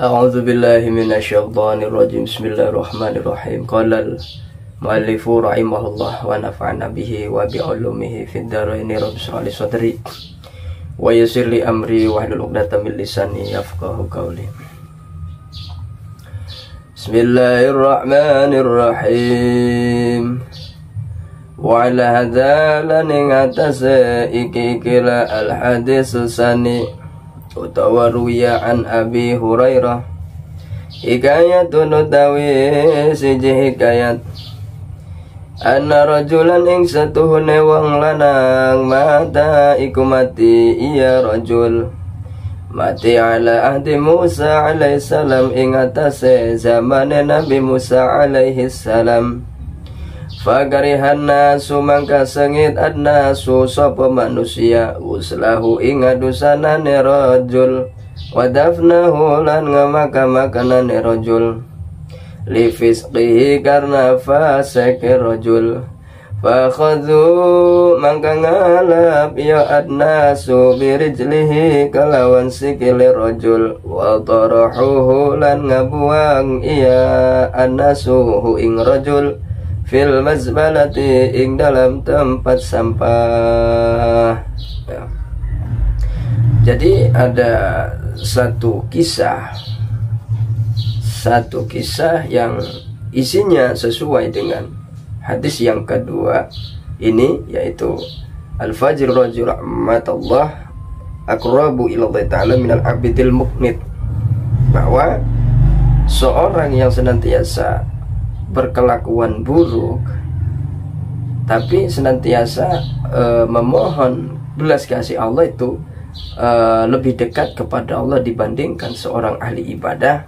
A'udzu billahi minasyaitonir rajim. Bismillahirrahmanirrahim. Qala al-mu'allifu rahimahullah wa nafa'ana bihi wa bi 'ulumihi fid dharaini rabbi shrah li sadri wa yassir li amri wahlul 'uqdatam min lisani yafqahu qawli. Bismillahirrahmanirrahim. Wa ala hadza ing atase iki kila al hadis sani utawa ruya an Abi Hurairah hikayatun utawi siji hikayat anna rajulan ing satuhune wong lanang mata iku mati iya rajul mati ala ahdi Musa alaihi salam ing atase zamane Nabi Musa alaihi salam. Fagarihan nasu mangka sengit adnasu sapa manusia uslahu ing adusanane rajul wadafnahu lan ngamaka-makanane rajul li fisqihi karna fasike rajul fakhadhu mangka ngalap ya adnasu birijlihi kalawan sikile rajul wa tarahuhu lan ngabuang iya adnasu ing rajul fil mazbalati ing dalam tempat sampah ya. Jadi ada satu kisah yang isinya sesuai dengan hadis yang kedua ini, yaitu al-fajr rajul rahmatullah aqrabu ila Allah ta'ala minal abidil muqnit, bahwa seorang yang senantiasa berkelakuan buruk tapi senantiasa memohon belas kasih Allah itu lebih dekat kepada Allah dibandingkan seorang ahli ibadah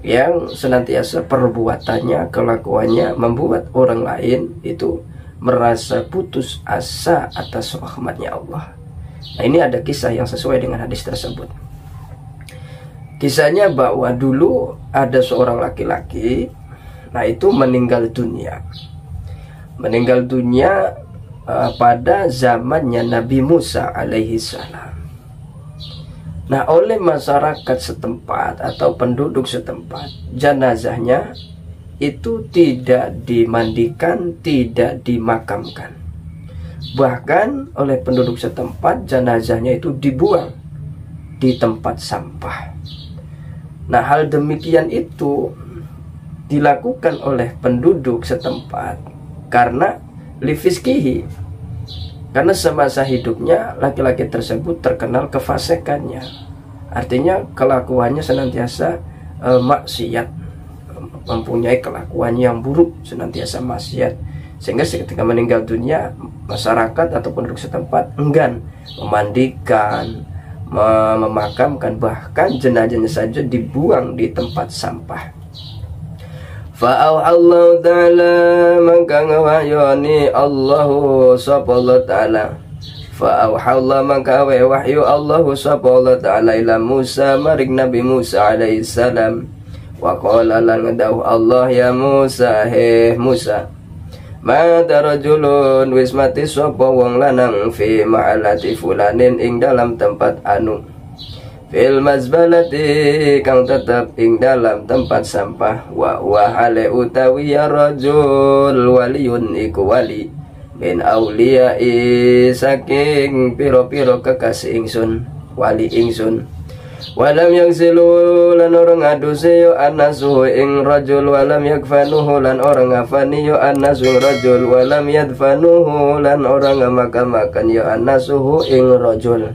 yang senantiasa perbuatannya, kelakuannya membuat orang lain itu merasa putus asa atas rahmatnya Allah. Nah, ini ada kisah yang sesuai dengan hadis tersebut. Kisahnya bahwa dulu ada seorang laki-laki, nah itu meninggal dunia pada zamannya Nabi Musa alaihi salam. Nah, oleh masyarakat setempat atau penduduk setempat, jenazahnya itu tidak dimandikan, tidak dimakamkan. Bahkan oleh penduduk setempat jenazahnya itu dibuang di tempat sampah. Nah, hal demikian itu dilakukan oleh penduduk setempat karena lifiskihi, karena semasa hidupnya laki-laki tersebut terkenal kefasikannya, artinya kelakuannya senantiasa maksiat, mempunyai kelakuan yang buruk, senantiasa maksiat, sehingga ketika meninggal dunia masyarakat atau penduduk setempat enggan memandikan, memakamkan, bahkan jenazahnya saja dibuang di tempat sampah. Fa'auhallahu ta'ala maka ngawahyoni Allahu subhanahu ta'ala. Fa'auhallahu maka wahyu Allahu subhanahu ta'ala ila Musa maring Nabi Musa alaihi salam. Wa qala lan ngadahu Allah ya Musa, he Musa, mata rajulun wis mati sapa wong lanang fi ma'alati fulanin ing dalam tempat anu, fil mazbalati kang tetap ing dalam tempat sampah, wa hale utawi ya rajul waliyun iku wali min auliyai saking piro-piro kekasih ingsun, wali ingsun. Walam yaksilu lan orang aduse yo anasu ing rajul, walam yakfanuhu lan orang ngafani yo anasu ing rajul, walam yadfanuhu lan orang ngamakakan yo anasu ing rajul.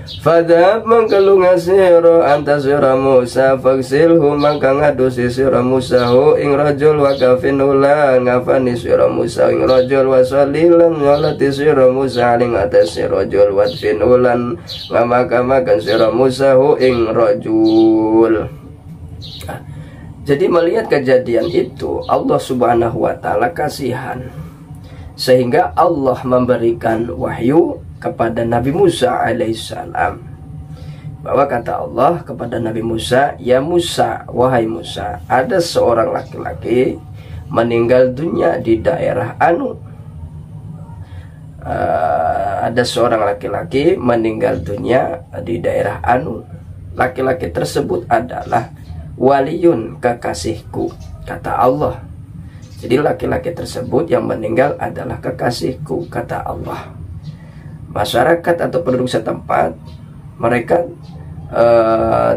Fadhab mangkalunga sira anta sira Musa faksilhu mangka ngadusi sira Musa hu ing rajul wa kafinula ngafani sira Musa ing rajul wa salilan ngalati sira Musa ing atas sira rajul wa finulan ngamaka-makan sira Musa hu ing rajul. Jadi melihat kejadian itu Allah subhanahu wa ta'ala kasihan, sehingga Allah memberikan wahyu kepada Nabi Musa alaihissalam, bahwa kata Allah kepada Nabi Musa, ya Musa, wahai Musa, ada seorang laki-laki meninggal dunia di daerah anu. Ada seorang laki-laki meninggal dunia di daerah anu, laki-laki tersebut adalah waliyun, kekasihku, kata Allah. Jadi laki-laki tersebut yang meninggal adalah kekasihku, kata Allah. Masyarakat atau penduduk setempat, mereka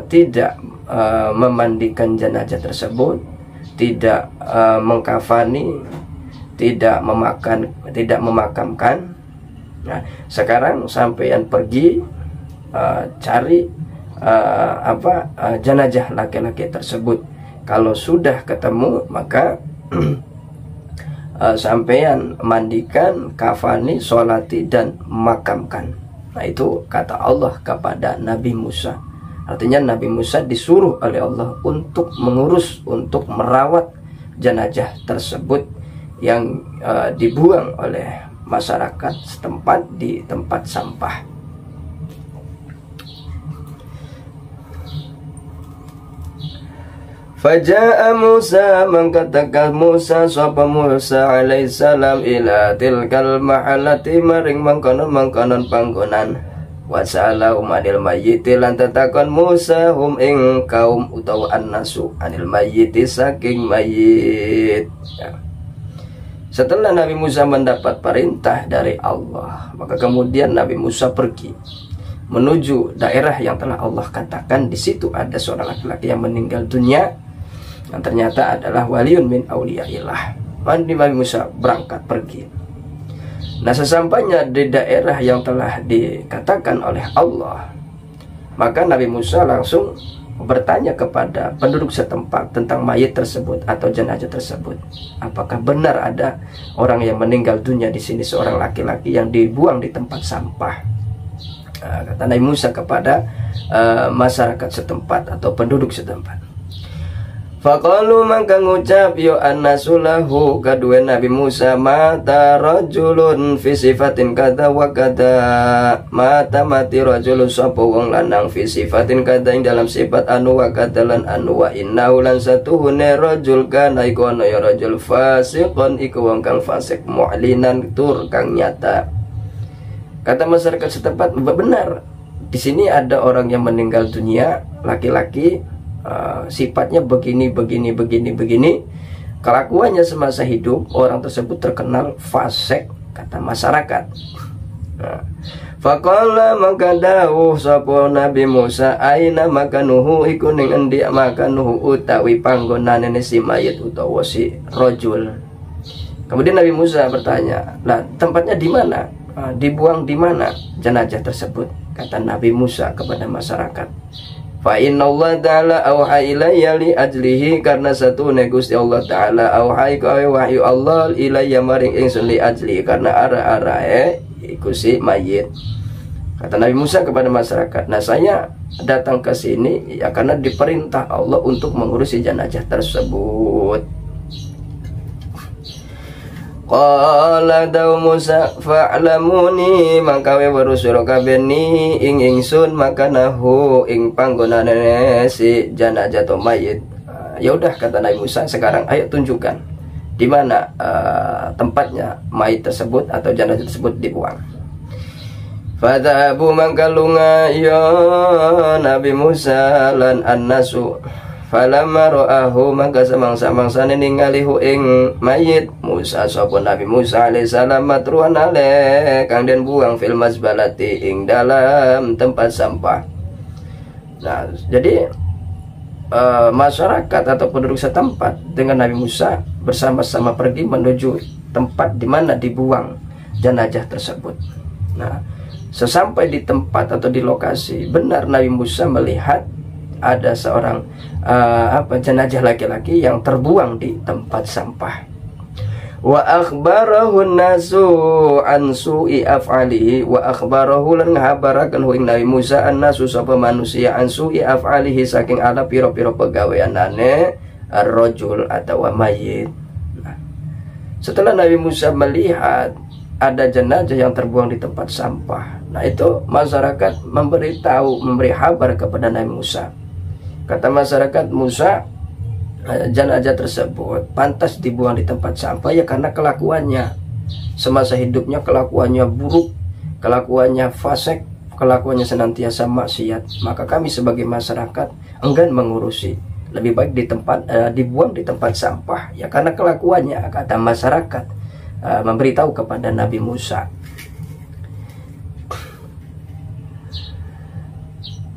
tidak memandikan jenazah tersebut, tidak mengkafani, tidak memakamkan. Nah, sekarang sampeyan pergi cari jenazah laki-laki tersebut. Kalau sudah ketemu, maka sampeyan mandikan, kafani, sholati, dan makamkan. Nah, itu kata Allah kepada Nabi Musa. Artinya Nabi Musa disuruh oleh Allah untuk mengurus, untuk merawat jenazah tersebut yang dibuang oleh masyarakat setempat di tempat sampah. Faja'a Musa, mengkatakan Musa sapa Musa alaihissalam ila tilkal mahalati maring mangkonon panggonan. Wasala anil mayyiti lan tatakon Musa ing kaum utawa annasu anil mayyiti saking mayit. Ya. Setelah Nabi Musa mendapat perintah dari Allah, maka kemudian Nabi Musa pergi menuju daerah yang telah Allah katakan. Di situ ada seorang laki-laki yang meninggal dunia, yang ternyata adalah waliun min auliyaillah. Nabi Musa berangkat pergi. Nah, sesampainya di daerah yang telah dikatakan oleh Allah, maka Nabi Musa langsung bertanya kepada penduduk setempat tentang mayit tersebut atau jenazah tersebut. Apakah benar ada orang yang meninggal dunia di sini, seorang laki-laki yang dibuang di tempat sampah? Nah, kata Nabi Musa kepada masyarakat setempat atau penduduk setempat. Faqalu, maka ngucap yo annasulahu kadue Nabi Musa, mata rajulun fi sifatin kada wa kada, mata mati rajulun sapa wong lanang fi sifatin kada ing dalam sifat anu wa kada lan anu wa innahu lan satuhune rajul kana iku ana ya rajul fasiqon iku wong kang fasik mu'linan tur kang nyata. Kata masyarakat setempat, benar di sini ada orang yang meninggal dunia, laki-laki, sifatnya begini, kelakuannya semasa hidup orang tersebut terkenal fasik, kata masyarakat. Faqala, maka dawuh sapa Nabi Musa, aina makanuhu iku ning endi makanuhu utawi panggonane si mayit utawa si rajul. Kemudian Nabi Musa bertanya, lah tempatnya di mana? Dibuang di mana jenazah tersebut? Kata Nabi Musa kepada masyarakat, fa inna Allah ta'ala awha ilayya li ajlihi, karena satu Gusti Allah ta'ala awha ikawe wahyu Allah ilayya maring ingsun li ajli, karena ara-arae iku si mayit. Kata Nabi Musa kepada masyarakat, nah saya datang ke sini ya karena diperintah Allah untuk mengurusi jenazah tersebut. Qala daw Musa fa'lamuni, mangkawe warusura kabeni ing ingsun makanahu ing panggonane si jenazah atau mayit. Ya udah, kata Nabi Musa, sekarang ayo tunjukkan di mana tempatnya mayit tersebut atau jenazah tersebut dibuang. Fadhabu, mangkalunga ya Nabi Musa lan annasu. Falamma ra'ahu, maka samangsa-mangsane ningali hu ing mayit Musa sapa Nabi Musa alaihissalam matruhan ale kang den buang fil mazbalati ing dalam tempat sampah. Nah, jadi masyarakat atau penduduk setempat dengan Nabi Musa bersama-sama pergi menuju tempat di mana dibuang jenazah tersebut. Nah, sesampai di tempat atau di lokasi, benar Nabi Musa melihat ada seorang jenazah laki-laki yang terbuang di tempat sampah. Wa akhbarahu nasu an su'i af'alihi, wa akhbarahu lan ngabaraken ing Nabi Musa an-nasu sapa manusia an su'i af'alihi saking ala piro-piro pegaweanane ar-rajul atau mayit. Nah, setelah Nabi Musa melihat ada jenazah yang terbuang di tempat sampah, nah itu masyarakat memberi kabar kepada Nabi Musa. Kata masyarakat, Musa, jenazah tersebut pantas dibuang di tempat sampah ya karena kelakuannya semasa hidupnya, kelakuannya buruk, kelakuannya fasik, kelakuannya senantiasa maksiat, maka kami sebagai masyarakat enggan mengurusi. Lebih baik dibuang di tempat sampah, ya karena kelakuannya, kata masyarakat memberitahu kepada Nabi Musa.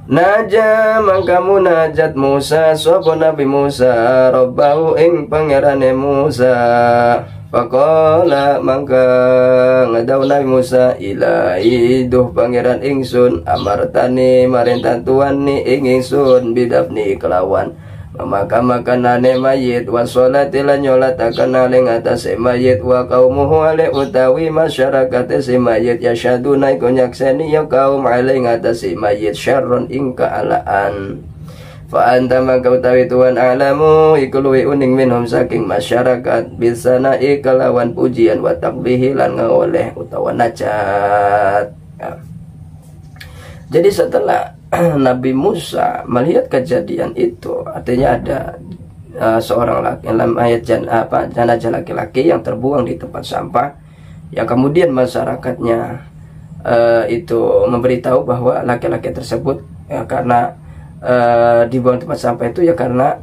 Naja mangka munajat Musa sapa Nabi Musa Rabbahu ing pangerane Musa. Faqala mangka ngadaw Nabi Musa ilahi duh pangeran ingsun amartani marentah tuani ing ingsun bidapni kelawan memakan-makanane mayit wa sholati lan nyolataken ing atase mayit wa qaumuhu ale utawi masyarakat si mayit yasyaduna iku nyakseni ya kaum ale ing atase mayit syarron ing kaalaan. Fa anta maka utawi tuan alamu iku luwi uning minhum saking masyarakat bisana ikalawan pujian wa takbihi lan ngoleh utawa najat. Ya. Jadi setelah Nabi Musa melihat kejadian itu, artinya ada seorang laki dalam ayat jenazah laki-laki yang terbuang di tempat sampah, yang kemudian masyarakatnya itu memberitahu bahwa laki-laki tersebut karena dibuang tempat sampah itu ya karena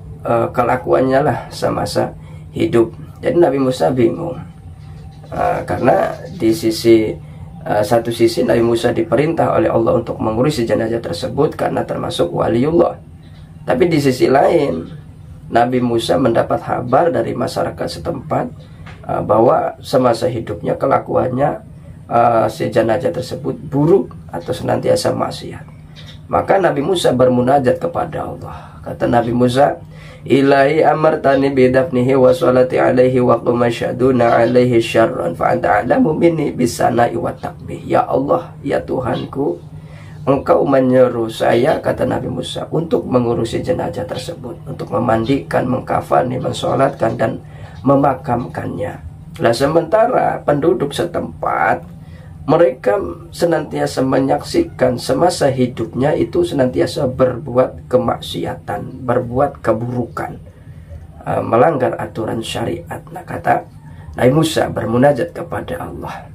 kelakuannya lah semasa hidup. Jadi Nabi Musa bingung karena di satu sisi Nabi Musa diperintah oleh Allah untuk mengurusi jenazah tersebut karena termasuk waliullah. Tapi di sisi lain Nabi Musa mendapat kabar dari masyarakat setempat bahwa semasa hidupnya kelakuannya si jenazah tersebut buruk atau senantiasa maksiat. Maka Nabi Musa bermunajat kepada Allah. Kata Nabi Musa, Ilahi amartani bidafnihi wa sholati alaihi wa qumasyaduna alaihi syarran fa anta a'lamu minni bisana'i wa takbih. Ya Allah, ya Tuhanku, Engkau menyuruh saya, kata Nabi Musa, untuk mengurusi jenazah tersebut, untuk memandikan, mengkafani, mensolatkan dan memakamkannya. Nah, sementara penduduk setempat mereka senantiasa menyaksikan semasa hidupnya itu senantiasa berbuat kemaksiatan, berbuat keburukan, melanggar aturan syariat. Nah, kata Nabi Musa bermunajat kepada Allah.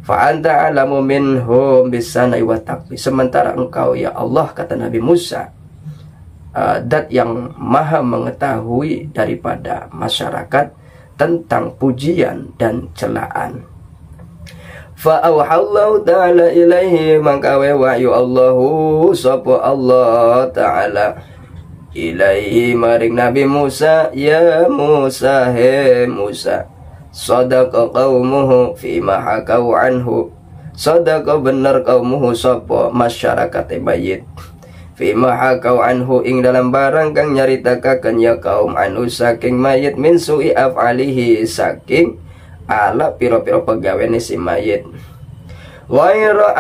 Fa anta alamu minhum bisana'i wa takbir. Sementara engkau ya Allah, kata Nabi Musa, dat yang maha mengetahui daripada masyarakat tentang pujian dan celaan. Fa auhallahu ta'ala ilaihi maka wahyu Allahu sapa Allah ta'ala ilaihi maring Nabi Musa, ya Musa, he Musa, sadaqa qaumuhu fima hakau anhu. Sadaqa bener qaumuhu sapa masyarakat mayit fima hakau anhu ing dalam barang kang nyaritakan ya kaum anu saking mayit min su'i af'alihi saking ala piro-piro pegawai si mayit. Ghaira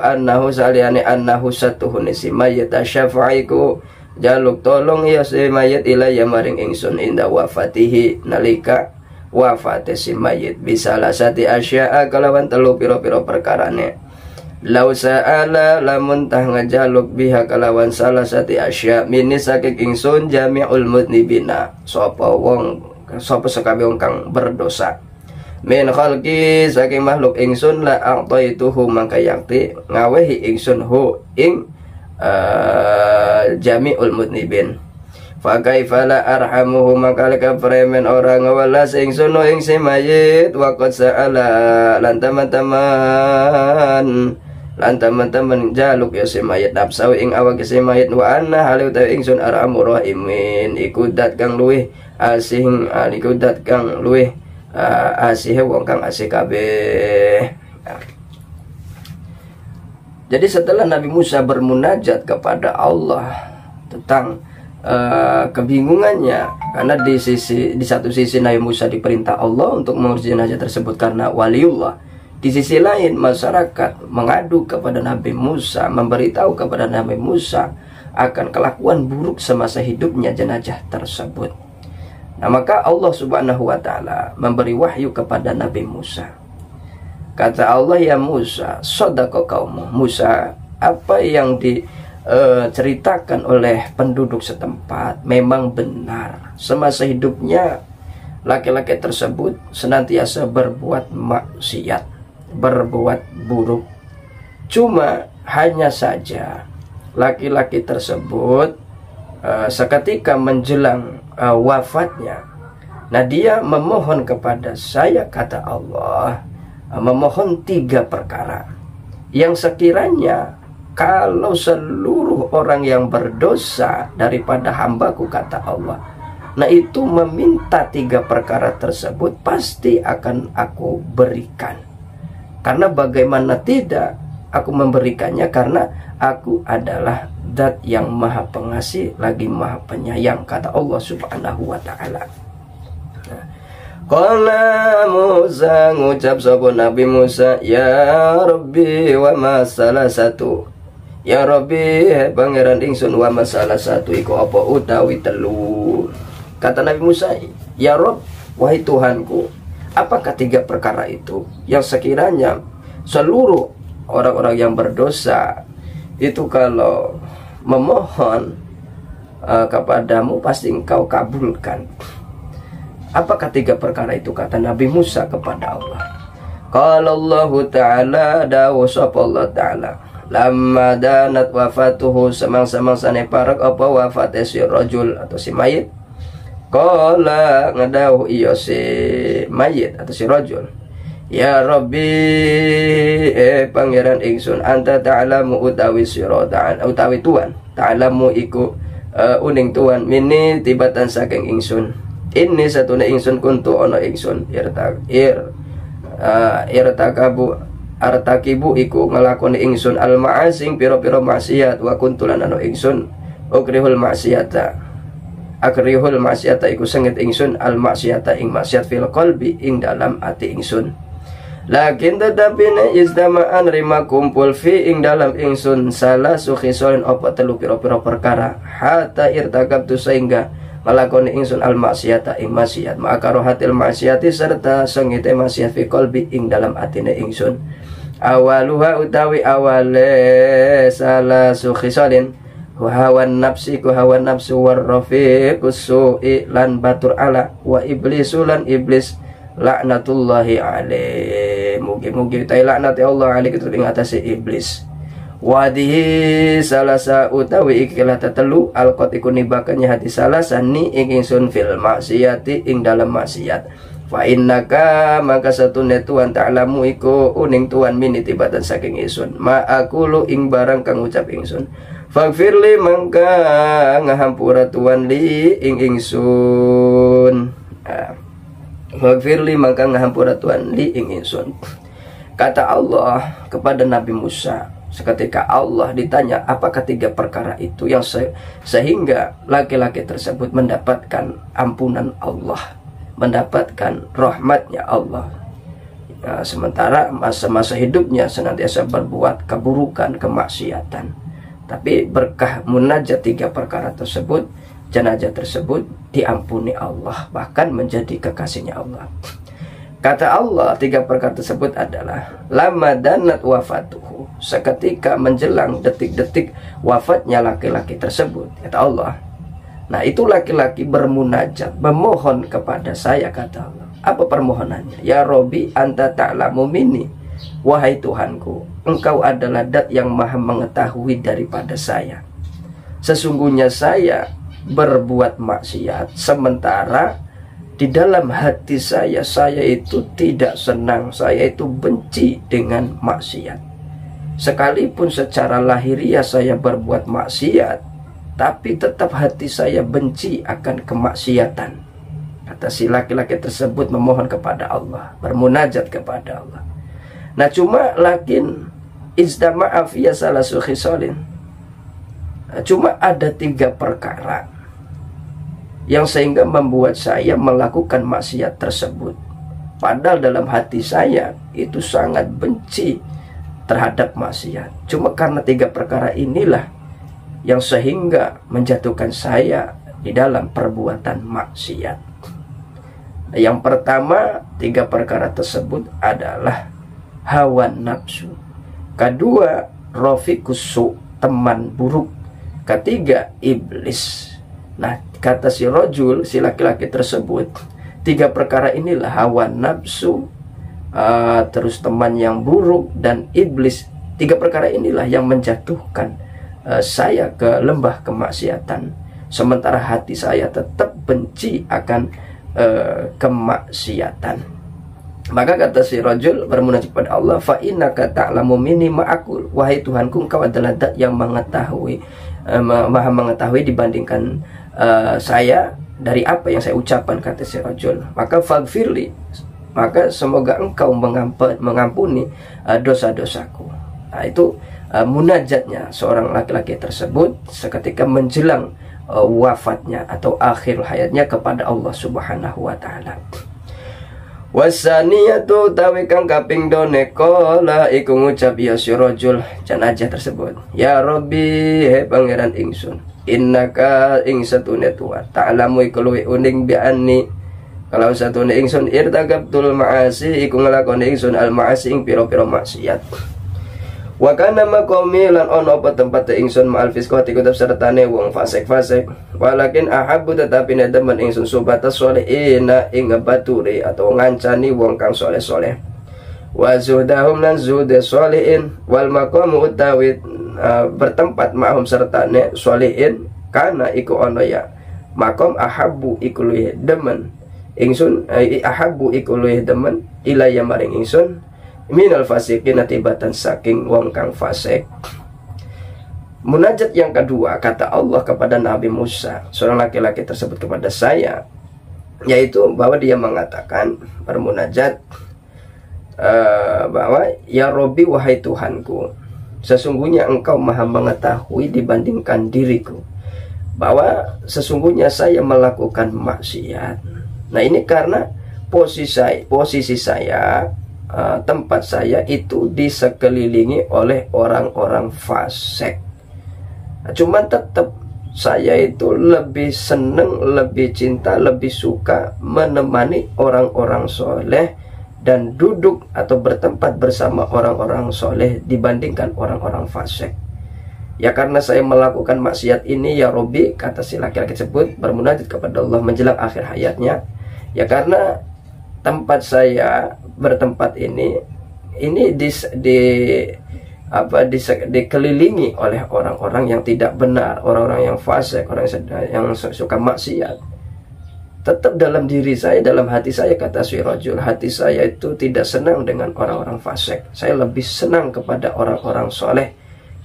annahu saliyane annahu satuhun si mayit asyafaiku jaluk tolong ya si mayit ilaya maring ingsun inda wafatihi nalika wafate si mayit bisalah sati asya'a kalawan telu piro-piro perkarane. Lau sa'ala lamun tah ngajaluk biha kalawan salah sati asya mini saking ingsun jami'ul mudnibina sapa sekabe wong kang berdosa min khalqi saking makhluk ingsun la a'taituhu mangka yakti ngawehi ingsun hu ing jami'ul mudnibin. Fa kaifa la arhamuhu maka leka premen orang ngawelas ingsun ing si mayit wa qad sa'ala lan teman-teman jaluk ya si mayit nafsu ing awak si mayit wa anna halu ta ingsun arhamur rahimin ikudat kang luwih asih ikudat kang luwih asih wong kang asih kabeh. Jadi setelah Nabi Musa bermunajat kepada Allah tentang kebingungannya karena di satu sisi Nabi Musa diperintah Allah untuk mengurus jenazah tersebut karena waliullah. Di sisi lain masyarakat mengadu kepada Nabi Musa, memberitahu kepada Nabi Musa akan kelakuan buruk semasa hidupnya jenazah tersebut. Nah, maka Allah Subhanahu wa taala memberi wahyu kepada Nabi Musa. Kata Allah, ya Musa, shadaqa qaumu. Musa, apa yang diceritakan oleh penduduk setempat memang benar. Semasa hidupnya laki-laki tersebut senantiasa berbuat maksiat, berbuat buruk. Cuma hanya saja laki-laki tersebut seketika menjelang wafatnya, nah dia memohon kepada saya, kata Allah, memohon 3 perkara yang sekiranya kalau seluruh orang yang berdosa daripada hambaku, kata Allah, nah itu meminta 3 perkara tersebut, pasti akan aku berikan. Karena bagaimana tidak aku memberikannya, karena aku adalah zat yang maha pengasih lagi maha penyayang, kata Allah subhanahu wa ta'ala. Qala Musa, ngucap sapa Nabi Musa, ya Rabbi wa masalah satu, ya Rabbi pangeran ingsun, wa masalah satu iku apa utawi telu. Kata Nabi Musa, ya Rabb, wahai Tuhanku, apakah 3 perkara itu yang sekiranya seluruh orang-orang yang berdosa itu kalau memohon kepadamu pasti engkau kabulkan. Apakah 3 perkara itu, kata Nabi Musa kepada Allah. Qala Allah Ta'ala, dawu sapa Allah Ta'ala, lamma danat wafatuhu, semang-semangsane parak apa wafate si rajul atau si mayit. Qala ngadawu iya si mayit atau si rajul, ya Rabbi pangeran ingsun, anta ta'lamu utawi sira ta'ala, utawi Tuhan ta'lamu iku uning Tuhan, mini tibatan saking ingsun, ini satune ingsun kuntu ono ingsun artakibu iku ngelakoni ingsun al ma'asing piro-piro maksiat, wa kuntulan ono ingsun ukrihul maksiata, akrihul maksiata iku sengit ingsun al maksiata ing maksiat fil qalbi ing dalam ati ingsun. Lakin tetapi ne istama'an rima kumpul fi ing dalam ingsun salah sukhisolin opo 3 piro-piro perkara, hatta irtakabtu sehingga ngelakoni ingsun al maksiata ing maksiat, maka rohatil maksiati serta sengite maksiat fi qalbi ing dalam atine ingsun. Awaluha utawi awale salah sukhisolin hawan nafsi ku hawan nafsu warrafiqus su'i lan batur ala wa iblisu lan iblis laknatullahi alaih, mugi-mugi utai laknat Allah alaih kita ing atase iblis. Wadihi salasa utawi ikilah tetelu alqot iku nibakannya hati salasa ni ingsun fil maksiati ing dalam maksiat. Fa innaka maka satune Tuhan ta'lamu iku uning Tuhan mini tibatan saking ingsun, ma aqulu ing barang kang ucap ingsun. Faghfirli mangka ngahampura Tuhan li ing ingsun. Faghfirli mangka ngahampura Tuhan li ing ingsun. Kata Allah kepada Nabi Musa seketika Allah ditanya apakah 3 perkara itu yang sehingga laki-laki tersebut mendapatkan ampunan Allah, mendapatkan rahmatnya Allah. Sementara masa-masa hidupnya senantiasa berbuat keburukan, kemaksiatan. Tapi berkah munajat 3 perkara tersebut, jenazah tersebut diampuni Allah, bahkan menjadi kekasihnya Allah. Kata Allah 3 perkara tersebut adalah lama danat wafatuhu, seketika menjelang detik-detik wafatnya laki-laki tersebut, kata Allah. Nah itu laki-laki bermunajat, memohon kepada saya, kata Allah. Apa permohonannya? Ya Rabbi anta ta'lamu minni, wahai Tuhanku, engkau adalah zat yang maha mengetahui daripada saya. Sesungguhnya saya berbuat maksiat, sementara di dalam hati saya itu tidak senang, saya itu benci dengan maksiat. Sekalipun secara lahiriah saya berbuat maksiat, tapi tetap hati saya benci akan kemaksiatan. Kata si laki-laki tersebut memohon kepada Allah, bermunajat kepada Allah. Nah cuma lakin izdama'a fiya salasu khisalin, cuma ada 3 perkara yang sehingga membuat saya melakukan maksiat tersebut, padahal dalam hati saya itu sangat benci terhadap maksiat. Cuma karena 3 perkara inilah yang sehingga menjatuhkan saya di dalam perbuatan maksiat. Yang pertama 3 perkara tersebut adalah hawa nafsu, kedua rafiqus, teman buruk, ketiga iblis. Nah kata si rajul, si laki-laki tersebut, Tiga perkara inilah, hawa nafsu, terus teman yang buruk, dan iblis. Tiga perkara inilah yang menjatuhkan saya ke lembah kemaksiatan, sementara hati saya tetap benci akan kemaksiatan. Maka kata si rajul bermunajat kepada Allah, fa innaka ta'lamu minni ma aqul, wahai Tuhanku, engkau adalah zat yang mengetahui, maha mengetahui dibandingkan saya dari apa yang saya ucapkan, kata si rajul. Maka faghfirli, maka semoga engkau mengampuni dosa-dosaku. Nah, itu munajatnya seorang laki-laki tersebut seketika menjelang wafatnya atau akhir hayatnya kepada Allah Subhanahu wa taala. Wasaniyatu tawi kang kaping done kala iku ngucap ya si rajul jenazah tersebut, ya Rabbi, he pangeran ingsun, innaka ing satune tuwa ta'lamu iku luwih uning bi anni, kalau satune ingsun irtagabtul ma'asi iku nglakoni ingsun al ma'asi ing pira-pira maksiat. Wa kana maqami lan ono apa tempat ingsun ma'al fisqati kutub sertane wong fasik-fasik, walakin ahabbu tetapi nedemen ingsun subata sholihina ing ngebaturi atau ngancani wong kang soleh-soleh, wa zuhdahum lan zuhde sholihin, wal maqamu utawi bertempat ma'hum sertane sholihin, kana iku ono ya maqam ahabbu iku luwih demen ingsun, ahabbu iku luwih demen ilaya maring ingsun minal fasikin atibatan saking wong kang fasik. Munajat yang kedua kata Allah kepada Nabi Musa, seorang laki-laki tersebut kepada saya, yaitu bahwa dia mengatakan bermunajat bahwa ya Robbi, wahai Tuhanku, sesungguhnya engkau maha mengetahui dibandingkan diriku, bahwa sesungguhnya saya melakukan maksiat. Nah, ini karena posisi saya, tempat saya itu disekelilingi oleh orang-orang fasik. Nah, cuman tetap saya itu lebih seneng, lebih cinta, lebih suka menemani orang-orang soleh dan duduk atau bertempat bersama orang-orang soleh dibandingkan orang-orang fasik. Ya karena saya melakukan maksiat ini ya Robbi, kata si laki-laki tersebut bermunajat kepada Allah menjelang akhir hayatnya, ya karena tempat saya bertempat ini dikelilingi oleh orang-orang yang tidak benar, orang-orang yang fasik, orang yang suka maksiat. Tetap dalam diri saya, dalam hati saya, kata si rajul, hati saya itu tidak senang dengan orang-orang fasik. Saya lebih senang kepada orang-orang soleh,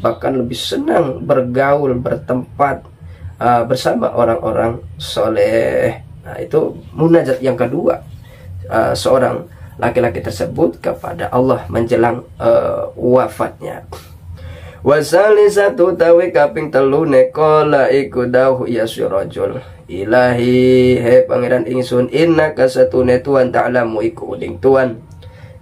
bahkan lebih senang bergaul, bertempat bersama orang-orang soleh. Nah, itu munajat yang kedua seorang laki-laki tersebut kepada Allah menjelang wafatnya. Wasalisatu tawi kaping telune kala iku dawuh ya surajul, ilahi, he pangeran ingsun, innaka satune tuan ta'lamu iku uding tuan,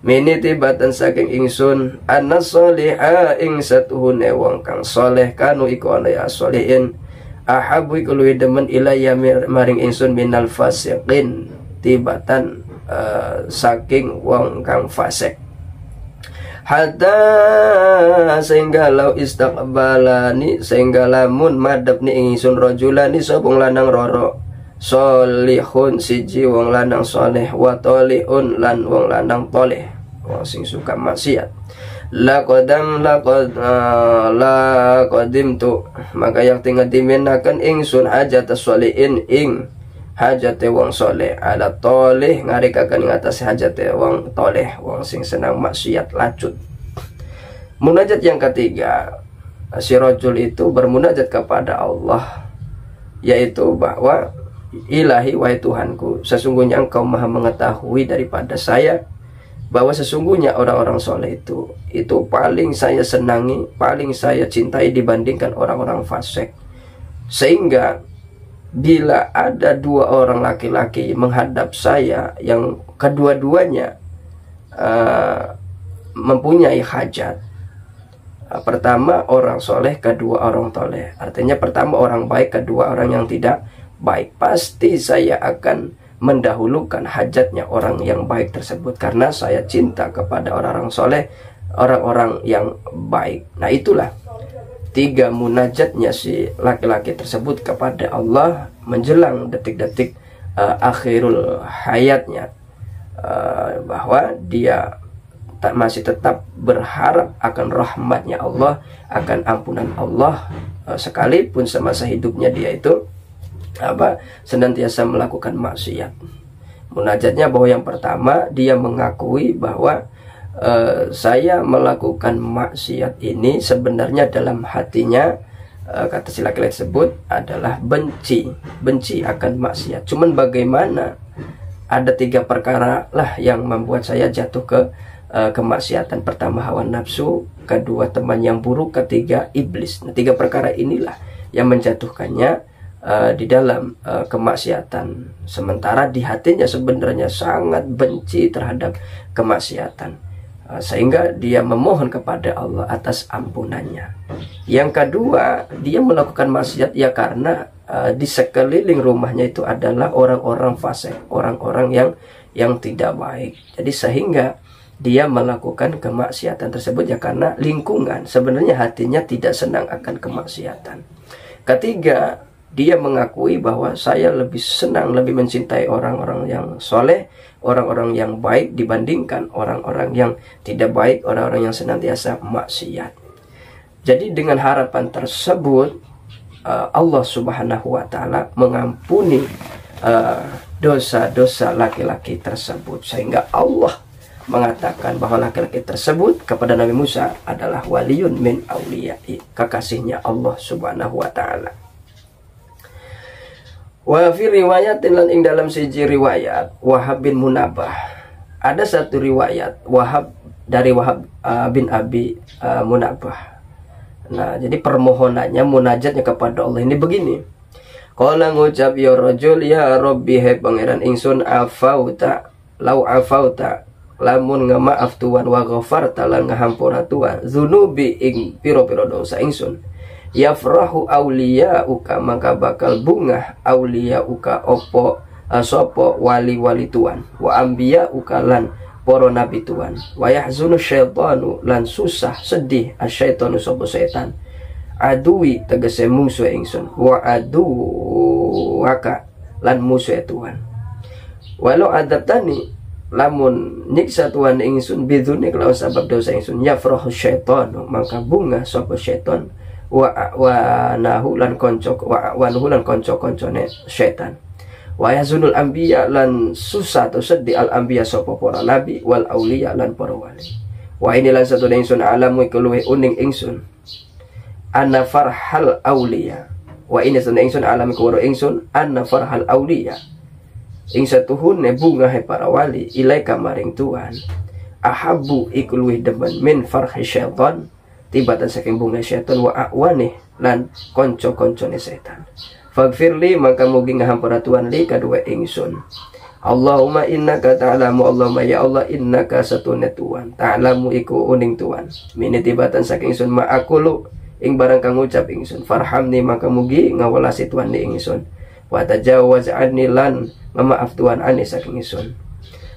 mini tibatan saking ingsun, anna sholiha ing satuhune wong kang soleh, kanu iku ana ya sholihin, ahabu iku luwih demen ilayya maring ingsun minal fasiqin, tibatan saking wong kang fasik. Hatta sehingga lau istaqbalani, sehingga lamun madhep ni ingsun rajulani sopong lanang roro, solihun siji wong lanang soleh, wa toliun lan wong lanang toleh, wong sing suka maksiat. Laqadim tu, maka yang tinggal diminakan ingsun hajat solihin ing hajate wong soleh, ala toleh ngarikakan ing atas hajate wong toleh, wong sing senang maksiat lacut. Munajat yang ketiga, si rajul itu bermunajat kepada Allah, yaitu bahwa ilahi, wahai Tuhanku, sesungguhnya engkau maha mengetahui daripada saya, bahwa sesungguhnya orang-orang soleh itu paling saya senangi, paling saya cintai dibandingkan orang-orang fasik. Sehingga bila ada dua orang laki-laki menghadap saya yang kedua-duanya mempunyai hajat, pertama orang soleh, kedua orang toleh, artinya pertama orang baik, kedua orang yang tidak baik, pasti saya akan mendahulukan hajatnya orang yang baik tersebut, karena saya cinta kepada orang-orang soleh, orang-orang yang baik. Nah, itulah tiga munajatnya si laki-laki tersebut kepada Allah menjelang detik-detik akhirul hayatnya, bahwa dia masih tetap berharap akan rahmatnya Allah, akan ampunan Allah, sekalipun semasa hidupnya dia itu senantiasa melakukan maksiat. Munajatnya bahwa yang pertama dia mengakui bahwa saya melakukan maksiat ini sebenarnya dalam hatinya, kata si laki-laki tersebut adalah benci akan maksiat. Cuman bagaimana, ada 3 perkara lah yang membuat saya jatuh ke kemaksiatan. Pertama hawa nafsu, kedua teman yang buruk, ketiga iblis. Nah, 3 perkara inilah yang menjatuhkannya di dalam kemaksiatan, sementara di hatinya sebenarnya sangat benci terhadap kemaksiatan, sehingga dia memohon kepada Allah atas ampunannya. Yang kedua, dia melakukan maksiat ya karena di sekeliling rumahnya itu adalah orang-orang fasik, orang-orang yang tidak baik. Jadi sehingga dia melakukan kemaksiatan tersebut ya karena lingkungan, sebenarnya hatinya tidak senang akan kemaksiatan. Ketiga, dia mengakui bahwa saya lebih senang, lebih mencintai orang-orang yang soleh, orang-orang yang baik dibandingkan orang-orang yang tidak baik, orang-orang yang senantiasa maksiat. Jadi dengan harapan tersebut, Allah Subhanahu wa Ta'ala mengampuni dosa-dosa laki-laki tersebut, sehingga Allah mengatakan bahwa laki-laki tersebut kepada Nabi Musa adalah waliyun min awliya'i, kekasihnya Allah Subhanahu wa Ta'ala. Wa fi riwayatin lan ing dalam siji riwayat Wahab bin Munabbah, ada satu riwayat dari Wahab bin Abi Munabbah. Nah, jadi permohonannya, munajatnya kepada Allah ini begini. Qala ngucap ya rajul, ya Rabbi, he pangeran ingsun, afauta lau afauta lamun ngamaaf tuan, wa ghafarta lan ngahampura tuan, zunubi ing piro-piro dosa ingsun, yafrahu auliyauka maka bakal bungah auliyauka opo sopo wali-wali tuan, wa ambiyauka lan poro nabi tuan, wa yahzunu syaitanu lan susah sedih asyaitanu sopo setan, aduwi tegese musuh ingsun, wa aduwaka lan musuh tuan, walau adabtani lamun nyiksa tuan ingsun biduni kelawan sabab dosa ingsun, yafrahu syaitanu maka bunga sopo syaitan, wa nahu lan konco-koncone syaitan, wa yazunul anbiya lan susah atau sedih al anbiya sapa para nabi, wal auliya lan para wali. Wa ini lan satu ingsun alamu keluwe uning ingsun anna farhal auliya, wa ini satu ingsun alami kuwaro ingsun anna farhal auliya ing satuhune bunga he para wali ilaika maring Tuhan, ahabu ikuluwi demen min farhi syaitan tibatan saking bunga syaitan, wa awanih lan konco-koncone setan. Faghfirli maka mugi ngahampura Tuhan li kadua ingsun. Allahumma innaka ta'lamu, Allahumma ya Allah innaka satune Tuhan, ta'lamu iku uning Tuhan, mini tibatan saking ingsun ma'akulu ing barang kang ngucap ingsun, farhamni maka mugi ngawalasi Tuhan ni ingsun, wa tajawaz anni lan ngamaaf Tuhan ani saking ingsun.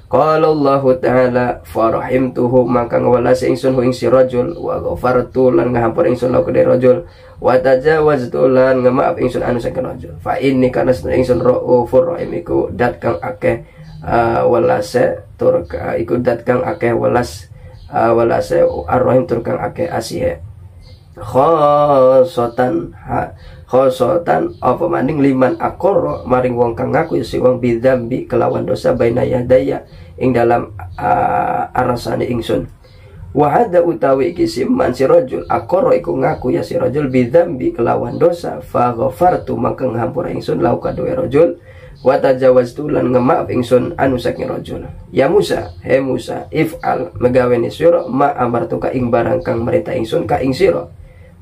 Qala Allah Ta'ala farahimtuhu maka ngawalasi ingsun hu ing si rajul, wa ghafartu lan ngahampura ingsun lahu kedai rajul, wa tajawaztu lan ngamaaf ingsun anu saking rajul. Fa inni kana sedaya ingsun raufur rahim iku dat kang akeh walase tur iku dat kang akeh walase arrahim tur kang akeh asihe. Khosotan apa maning liman akoro maring wong kang ngaku si wong bidzambi kelawan dosa baina yadaya ing dalam arasane ingsun. Wa hada utawi iki siman si rajul akoro iku ngaku ya si rajul bidzambi kelawan dosa, fa ghafartu maka ngahampura ingsun lau kadoe rajul, wa tajawaztu lan ngemaaf ingsun anu saking rajul. Ya Musa, he Musa, if'al megaweni sira ma amartuka ing barang kang merintah ingsun ka ing sira.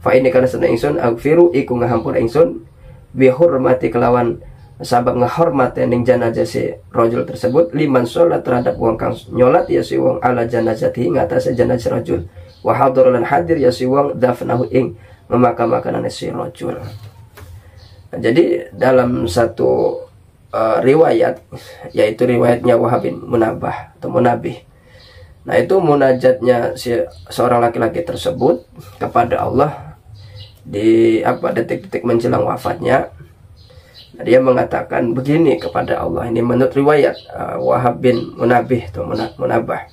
Fa ini kana sedaya ingsun agfiru iku ngahampura ingsun bi hurmati kelawan sabab ngahormati ning jenazah si rajul tersebut, liman sholat terhadap wong kang nyolat ya si wong ala janazati ngatasi jenazah rajul, wa hadir lan hadir ya si wong dafnahu ing memakam-makamane si rajul. Nah, jadi dalam satu riwayat, yaitu riwayatnya Wahab bin Munabbah atau Munabih, nah itu munajatnya si seorang laki-laki tersebut kepada Allah di detik-detik menjelang wafatnya, Nah, dia mengatakan begini kepada Allah. Ini menurut riwayat Wahab bin Munabih atau Munabah.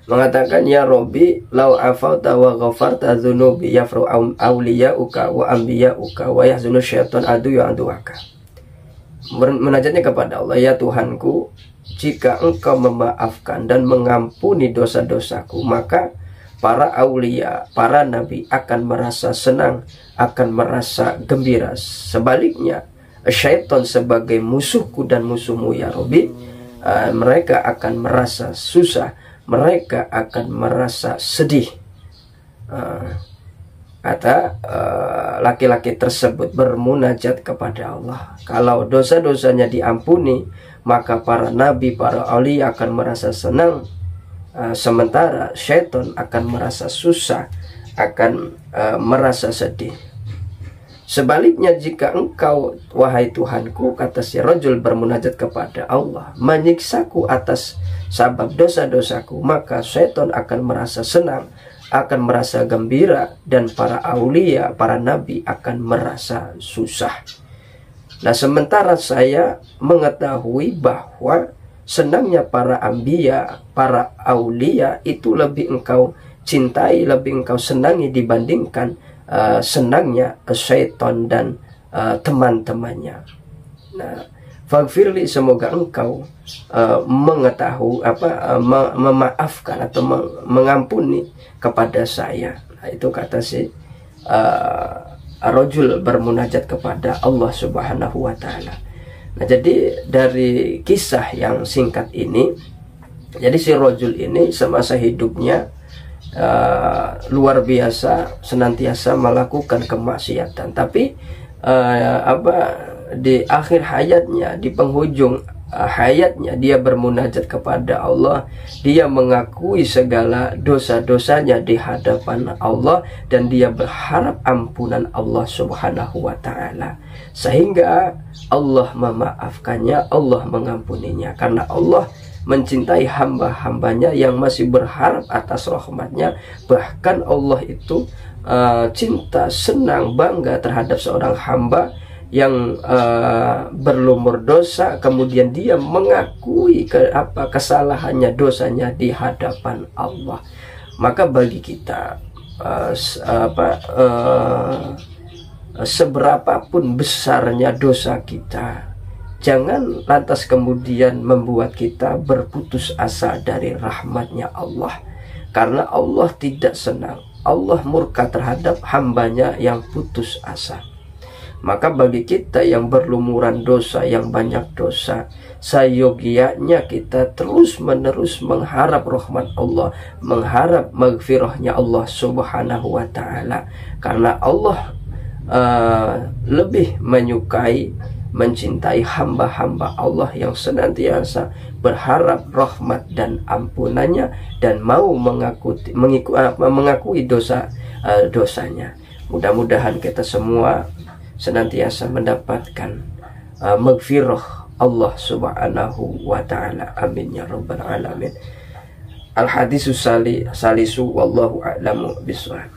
Mengatakan, ya Robbi lau afauta wa ghafarta dzunubi yafru awliyauka wa anbiyauka wa yahzunu syaitan adu ya'duaka. Munajatnya kepada Allah, ya Tuhanku, jika engkau memaafkan dan mengampuni dosa-dosaku, maka para aulia, para nabi akan merasa senang, akan merasa gembira. Sebaliknya, syaitan sebagai musuhku dan musuhmu ya Rabbi, mereka akan merasa susah, mereka akan merasa sedih. Kata laki-laki tersebut bermunajat kepada Allah. Kalau dosa-dosanya diampuni, maka para nabi, para aulia akan merasa senang. Sementara syaitan akan merasa susah, akan merasa sedih. Sebaliknya, jika engkau, wahai Tuhanku, kata si rajul bermunajat kepada Allah, menyiksaku atas sebab dosa-dosaku, maka syaitan akan merasa senang, akan merasa gembira, dan para aulia, para nabi akan merasa susah. Nah, sementara saya mengetahui bahwa senangnya para anbiya, para aulia itu lebih engkau cintai, lebih engkau senangi dibandingkan senangnya syaitan dan teman-temannya. Nah, faghfirli, semoga engkau mengetahui memaafkan atau mengampuni kepada saya. Nah, itu kata si rajul bermunajat kepada Allah Subhanahu wa taala. Nah, jadi dari kisah yang singkat ini, jadi si rajul ini semasa hidupnya luar biasa senantiasa melakukan kemaksiatan, tapi di akhir hayatnya, di penghujung hayatnya, dia bermunajat kepada Allah, dia mengakui segala dosa-dosanya di hadapan Allah, dan dia berharap ampunan Allah Subhanahu wa taala, sehingga Allah memaafkannya, Allah mengampuninya, karena Allah mencintai hamba-hambanya yang masih berharap atas rahmatnya. Bahkan Allah itu cinta, senang, bangga terhadap seorang hamba yang berlumur dosa, kemudian dia mengakui kesalahannya, dosanya di hadapan Allah. Maka bagi kita seberapapun besarnya dosa kita, jangan lantas kemudian membuat kita berputus asa dari rahmatnya Allah. Karena Allah tidak senang, Allah murka terhadap hambanya yang putus asa. Maka bagi kita yang berlumuran dosa, yang banyak dosa, sayogianya kita terus-menerus mengharap rahmat Allah, mengharap maghfirahnya Allah Subhanahu wa ta'ala. Karena Allah lebih menyukai, mencintai hamba-hamba Allah yang senantiasa berharap rahmat dan ampunannya, dan mau mengakui dosa-dosanya. Mudah-mudahan kita semua senantiasa mendapatkan maghfirah Allah Subhanahu wa ta'ala. Amin ya rabbal alamin. Al hadisus salisu wallahu a'lamu bishawab.